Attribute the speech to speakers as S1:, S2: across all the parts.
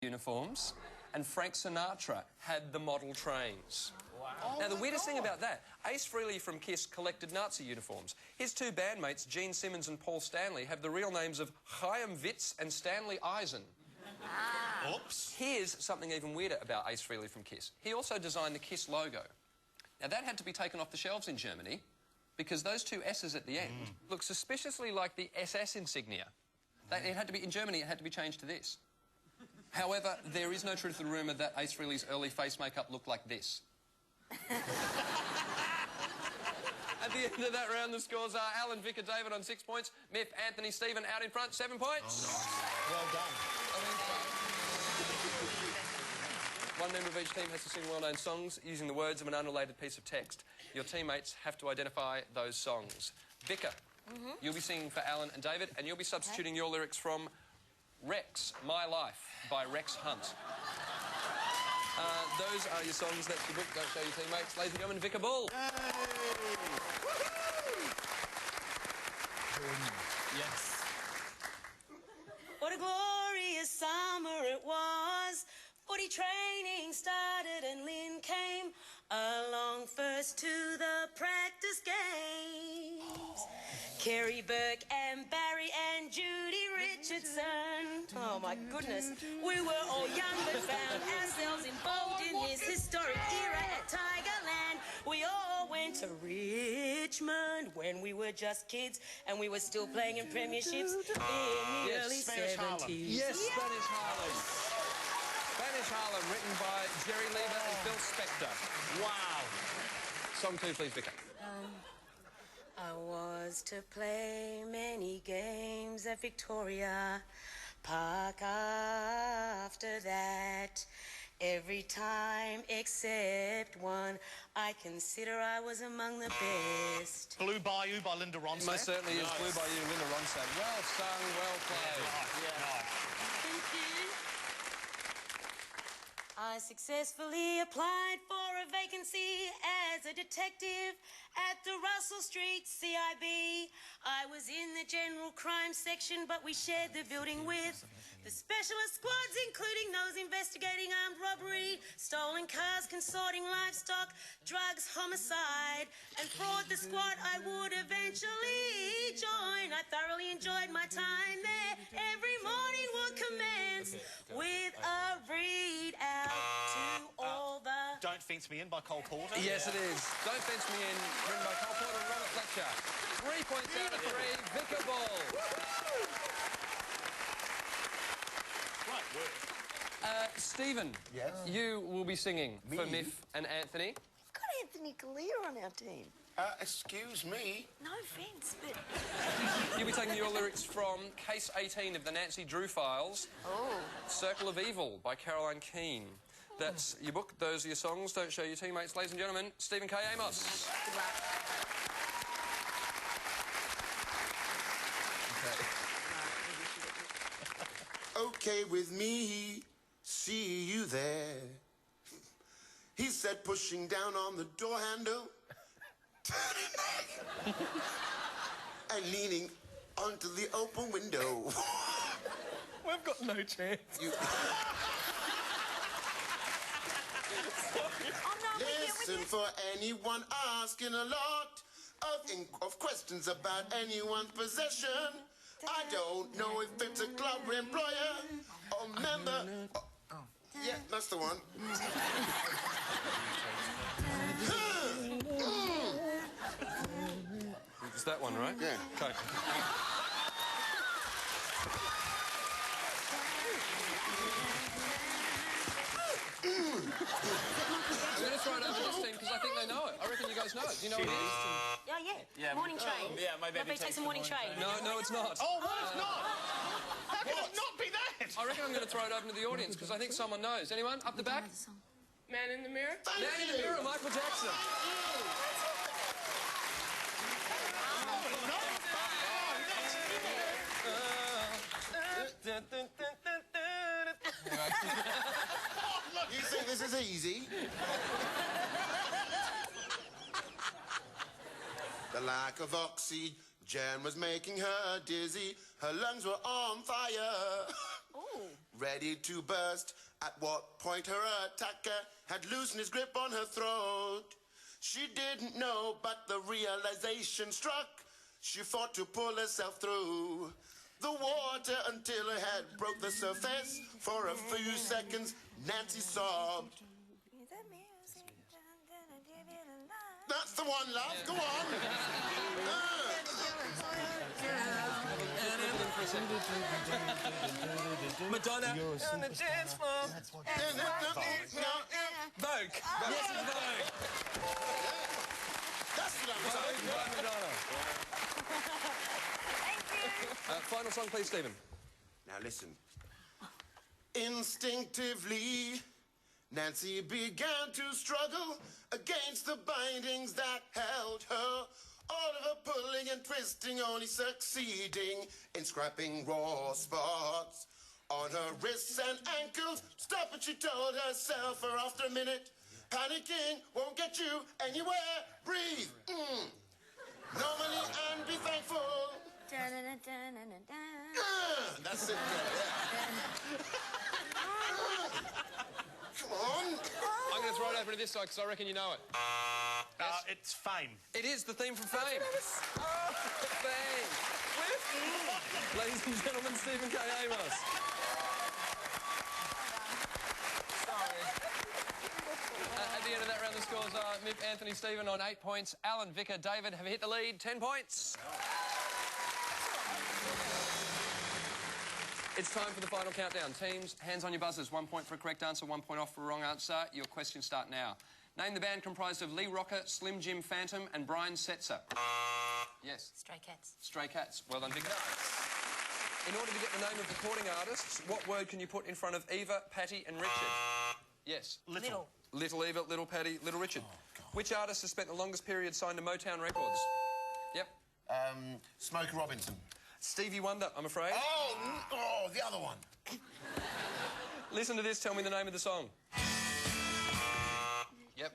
S1: uniforms, and Frank Sinatra had the model trains. Wow. Now, the weirdest thing about that, Ace Frehley from Kiss collected Nazi uniforms. His two bandmates, Gene Simmons and Paul Stanley, have the real names of Chaim Witz and Stanley Eisen.
S2: Ah. Oops.
S1: Here's something even weirder about Ace Frehley from Kiss. He also designed the Kiss logo. Now, that had to be taken off the shelves in Germany because those two S's at the end look suspiciously like the SS insignia. It had to be, in Germany, it had to be changed to this. However, there is no truth to the rumour that Ace Frehley's early face makeup looked like this. At the end of that round, the scores are Alan, Vicar, David on 6 points, Miff, Anthony, Stephen out in front, 7 points.
S2: Oh, nice. Well done.
S1: One member of each team has to sing well-known songs using the words of an unrelated piece of text. Your teammates have to identify those songs. Vicar, you'll be singing for Alan and David, and you'll be substituting your lyrics from Rex, My Life, by Rex Hunt. Those are your songs. That's your book. Don't show your teammates. Ladies and gentlemen, Vicar Bull.
S2: Hey. Yes.
S3: What a glorious summer it was. Footy training started and Lynn came along first to the practice games. Kerry Burke and Barry and Judy Richardson. Oh, my goodness. We were all young but found ourselves involved in this historic era at Tigerland. We all went to Richmond when we were just kids and we were still playing in premierships in the early 70s.
S1: Yes, Spanish Harlem. Spanish Harlem, written by Jerry Lever and Phil Spector. Wow. Song 2, please, Vicar.
S3: I was to play many games at Victoria Park after that. Every time except one, I consider I was among the best.
S2: Blue Bayou by Linda Ronstadt.
S1: Most certainly is Blue Bayou, Linda Ronstadt. Well sung, well played.
S2: Nice.
S3: Thank you. I successfully applied for a vacancy as a detective at the Russell Street CIB. I was in the general crime section, but we shared the building with the specialist squads, including those investigating armed robbery, stolen cars, consorting livestock, drugs, homicide, and fraud. The squad I would eventually join. I thoroughly enjoyed my time there. Every morning would commence with a readout to all the...
S2: Don't Fence Me In by Cole Porter.
S1: Yes, it is. Don't Fence Me In, written by Cole Porter and Robert Fletcher. 3 points out of 3, Vicar Bull.
S2: Great work.
S1: Stephen,
S4: yes?
S1: You will be singing for Miff and Anthony.
S5: We've got Anthony Callea on our team.
S4: Excuse me?
S5: No offence, but...
S1: You'll be taking your lyrics from Case 18 of the Nancy Drew Files.
S5: Oh.
S1: Circle of Evil by Caroline Keane. That's your book. Those are your songs. Don't show your teammates. Ladies and gentlemen, Stephen K. Amos.
S5: Good luck.
S4: Okay with me, see you there. He said, pushing down on the door handle, and leaning onto the open window.
S1: We've got no chance.
S4: Listen, for anyone asking a lot of questions about anyone's possession. I don't know if it's a club employer or member. Oh. Yeah, that's the one.
S1: It's that one, right?
S4: Yeah.
S1: Okay. I'm going to throw it over this team because I think they know it. I reckon you guys know it. Do you know what it is?
S3: Yeah. Morning train.
S2: Yeah, maybe
S3: take some morning train.
S1: No, it's not.
S2: Oh, what? It's not? How can it not be that?
S1: I reckon I'm going to throw it open to the audience because I think someone knows. Anyone? Up the back?
S6: Man in the Mirror?
S1: Man in the Mirror, Michael Jackson.
S4: You think this is easy? The lack of oxygen was making her dizzy. Her lungs were on fire.
S5: Ooh.
S4: ready to burst. At what point her attacker had loosened his grip on her throat. She didn't know, but the realization struck. She fought to pull herself through the water until her head broke the surface. For a few seconds, Nancy sobbed. That's the one, love. Go on.
S1: Madonna on the dance floor. Vogue. Yes, it's Vogue.
S4: That's what I'm talking
S1: Vogue by Madonna. Final song, please, Stephen.
S4: Now listen. Instinctively, Nancy began to struggle against the bindings that held her. All of her pulling and twisting, only succeeding in scrapping raw spots on her wrists and ankles. Stop it, she told herself, for after a minute, panicking won't get you anywhere. Breathe. Normally and be thankful. That's it, girl, yeah. Come on.
S1: I'm going to throw it over to this side because I reckon you know it.
S2: It's Fame.
S1: It is the theme from Fame. Fame. Ladies and gentlemen, Stephen K. Amos. Sorry. At the end of that round, the scores are Miff, Anthony, Stephen on 8 points. Alan, Vicar, David have hit the lead, 10 points. It's time for the final countdown. Teams, hands on your buzzers. 1 point for a correct answer, 1 point off for a wrong answer. Your questions start now. Name the band comprised of Lee Rocker, Slim Jim Phantom and Brian Setzer. Yes.
S3: Stray Cats.
S1: Stray Cats. Well done, Vicar. In order to get the name of recording artists, what word can you put in front of Eva, Patty and Richard? Yes.
S3: Little.
S1: Little Eva, Little Patty, Little Richard. Which artist has spent the longest period signed to Motown Records? Yep.
S4: Smokey Robinson.
S1: Stevie Wonder, I'm afraid.
S4: Oh, the other one.
S1: Listen to this, tell me the name of the song. Yep.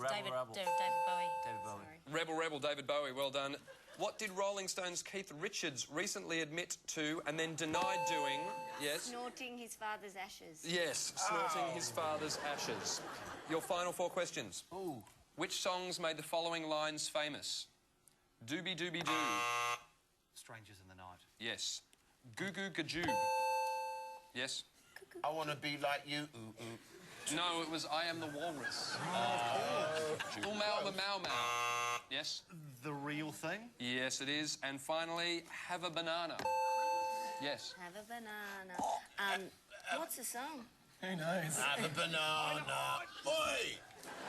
S3: David Bowie.
S7: David Bowie.
S1: Rebel Rebel, David Bowie, well done. What did Rolling Stones' Keith Richards recently admit to and then denied doing? Yes.
S7: Snorting his father's ashes.
S1: Yes, snorting his father's ashes. Your final 4 questions.
S4: Ooh.
S1: Which songs made the following lines famous? Doobie Doobie Doo.
S2: Strangers in the Night.
S1: Yes. Goo Goo Gajoob. Yes.
S4: I want to be like you. Ooh, ooh.
S1: No, it was I Am the Walrus. Ooh, Mau Mau Mau. Yes.
S2: The Real Thing.
S1: Yes, it is. And finally, Have a Banana. Yes.
S7: Have a banana. What's the song?
S1: Who knows?
S4: Have a banana. Oi!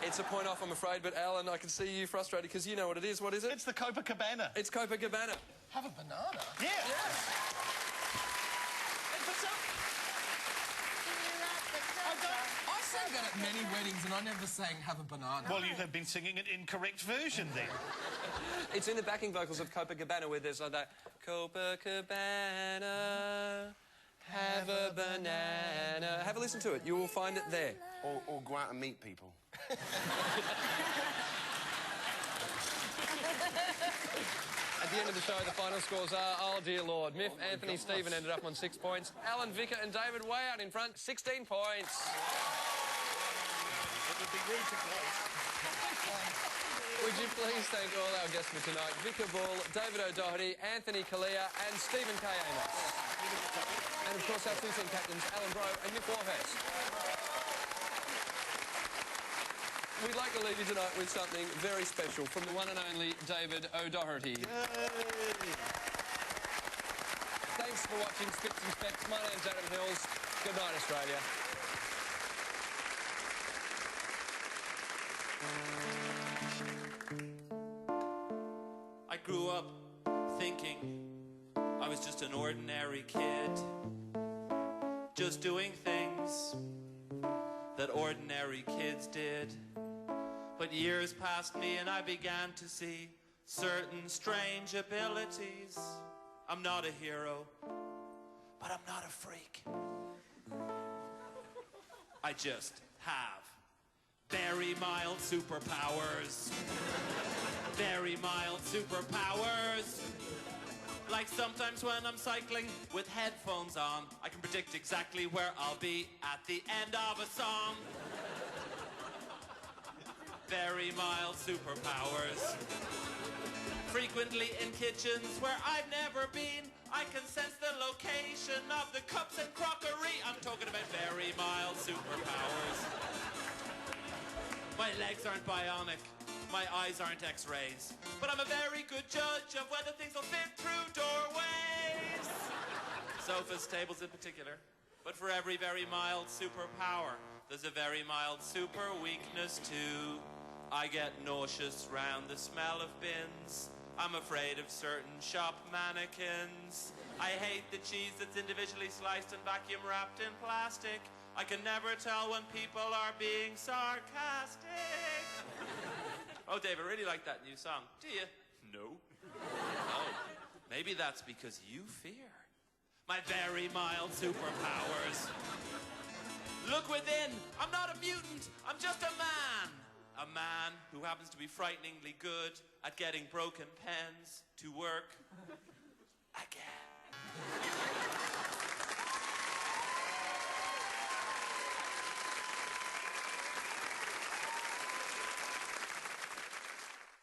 S1: It's a point off, I'm afraid, but Alan, I can see you frustrated because you know what it is. What is it?
S2: It's the Copacabana.
S1: It's Copacabana.
S8: Have a banana?
S2: Yeah.
S8: I sang that at many weddings and I never sang Have a Banana.
S2: Well, you have been singing an incorrect version then.
S1: It's in the backing vocals of Copacabana where there's like that Copacabana, have a banana. Have a listen to it. You will find it there.
S4: Or go out and meet people.
S1: At the end of the show, the final scores are, oh dear Lord, Miff, Anthony, Stephen ended up on 6 points. Alan, Vicar and David way out in front, 16 points.
S2: It would be rude to close.
S1: Would you please thank all our guests for tonight, Vicar Ball, David O'Doherty, Anthony Callea and Stephen K. Amos. And of course our 2 team captains, Alan Bro and Mick Warhouse. We'd like to leave you tonight with something very special from the one and only David O'Doherty. Thanks for watching Spicks and Specks. My name's Adam Hills. Good night, Australia.
S9: I grew up thinking I was just an ordinary kid, just doing things that ordinary kids did. But years passed me and I began to see certain strange abilities. I'm not a hero, but I'm not a freak. I just have very mild superpowers. Very mild superpowers. Like sometimes when I'm cycling with headphones on, I can predict exactly where I'll be at the end of a song. Very mild superpowers. Frequently in kitchens where I've never been, I can sense the location of the cups and crockery. I'm talking about very mild superpowers. My legs aren't bionic. My eyes aren't X-rays. But I'm a very good judge of whether things will fit through doorways. Sofas, tables in particular. But for every very mild superpower, there's a very mild super weakness too. I get nauseous round the smell of bins. I'm afraid of certain shop mannequins. I hate the cheese that's individually sliced and vacuum wrapped in plastic. I can never tell when people are being sarcastic. Oh, Dave, I really like that new song. Do you? No. Oh, maybe that's because you fear my very mild superpowers. Look within. I'm not a mutant. I'm just a man. A man who happens to be frighteningly good at getting broken pens to work.